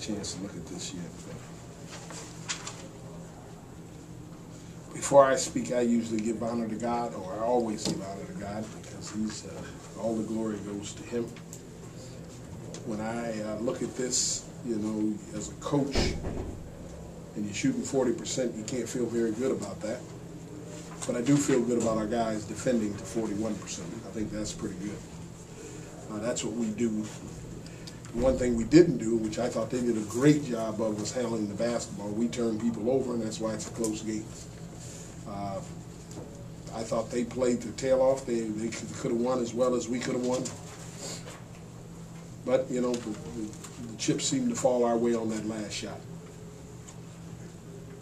chance to look at this yet. Before I speak, I usually give honor to God, or I always give honor to God, because He's all the glory goes to Him. When I look at this, you know, as a coach, and you're shooting 40%, you can't feel very good about that. But I do feel good about our guys defending to 41%. I think that's pretty good. That's what we do. One thing we didn't do, which I thought they did a great job of, was handling the basketball. We turned people over, and that's why it's a close game. I thought they played their tail off. They could have won as well as we could have won. But, you know, the chips seemed to fall our way on that last shot.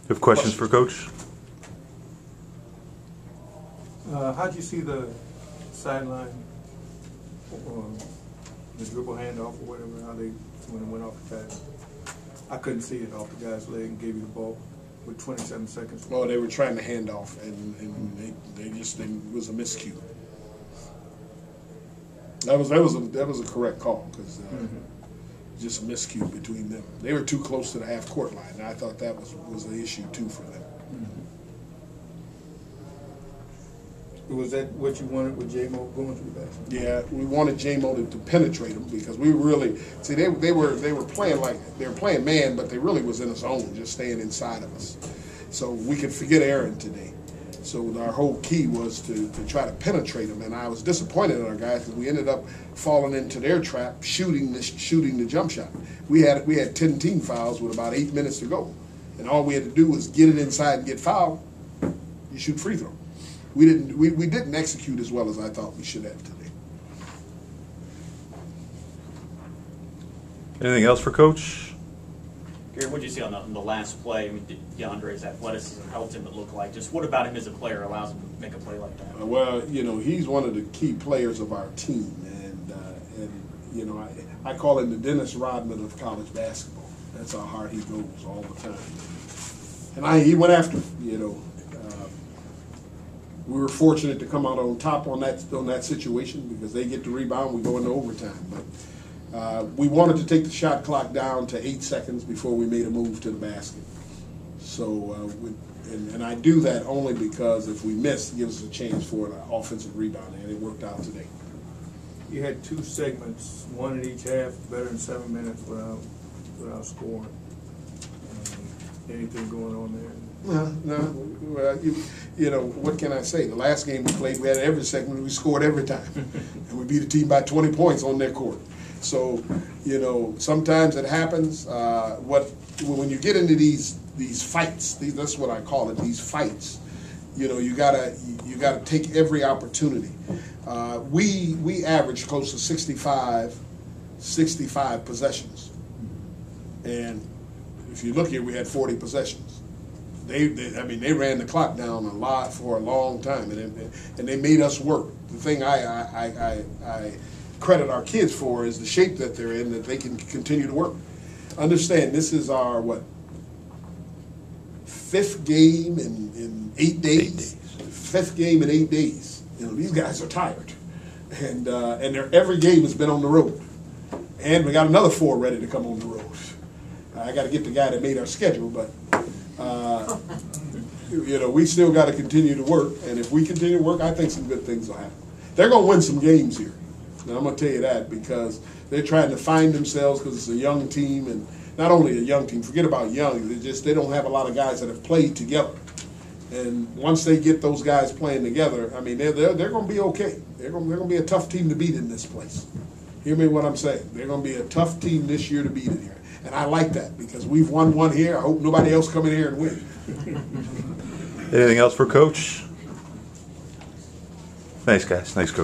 You have questions for Coach? How'd you see the sideline, the dribble handoff or whatever, how they, when it went off the pass? I couldn't see it off the guy's leg and gave you the ball with 27 seconds. Well, they were trying to hand off, and they just it was a miscue. That was a correct call, because just a miscue between them. They were too close to the half court line, and I thought that was an issue too for them. Was that what you wanted with J-Mo going through the basket? Yeah, we wanted J-Mo to penetrate him, because we really see they were playing like they were playing man, but they really was in a zone, just staying inside of us. So we could forget Aaron today. So our whole key was to try to penetrate them, and I was disappointed in our guys because we ended up falling into their trap, shooting the jump shot. We had 10 team fouls with about 8 minutes to go, and all we had to do was get it inside and get fouled. You shoot free throw. We didn't execute as well as I thought we should have today. Anything else for Coach? Gary, what did you see on the last play? I mean, did DeAndre's athleticism helped him, it looked like? Just what about him as a player allows him to make a play like that? Well, you know, he's one of the key players of our team, and you know, I call him the Dennis Rodman of college basketball. That's how hard he goes all the time. And he went after him, you know. We were fortunate to come out on top on that situation, because they get the rebound, we go into overtime. But we wanted to take the shot clock down to 8 seconds before we made a move to the basket. So, and I do that only because if we miss, it gives us a chance for an offensive rebound, and it worked out today. You had 2 segments, one in each half, better than 7 minutes without scoring. Anything going on there? No. Well, you know, what can I say? The last game we played, we had every segment, we scored every time. And we beat a team by 20 points on their court. So, you know, sometimes it happens. When you get into these fights, that's what I call it, these fights, you know, you gotta take every opportunity. We averaged close to 65 possessions. And if you look here, we had 40 possessions. They ran the clock down a lot for a long time, and they made us work. The thing I credit our kids for is the shape that they're in, that they can continue to work. Understand, this is our, 5th game in 8 days? 5th game in 8 days. You know, these guys are tired, and every game has been on the road, and we got another 4 ready to come on the road. I got to get the guy that made our schedule, but you know, we still got to continue to work, and if we continue to work, I think some good things will happen. They're going to win some games here, and I'm going to tell you that, because they're trying to find themselves, because it's a young team, and not only a young team, forget about young, they don't have a lot of guys that have played together. And once they get those guys playing together, I mean, they're going to be okay. They're going to be a tough team to beat in this place. Hear me what I'm saying. They're going to be a tough team this year to beat in here. And I like that, because we've won one here. I hope nobody else come in here and win. Anything else for Coach? Thanks, guys. Thanks, Coach.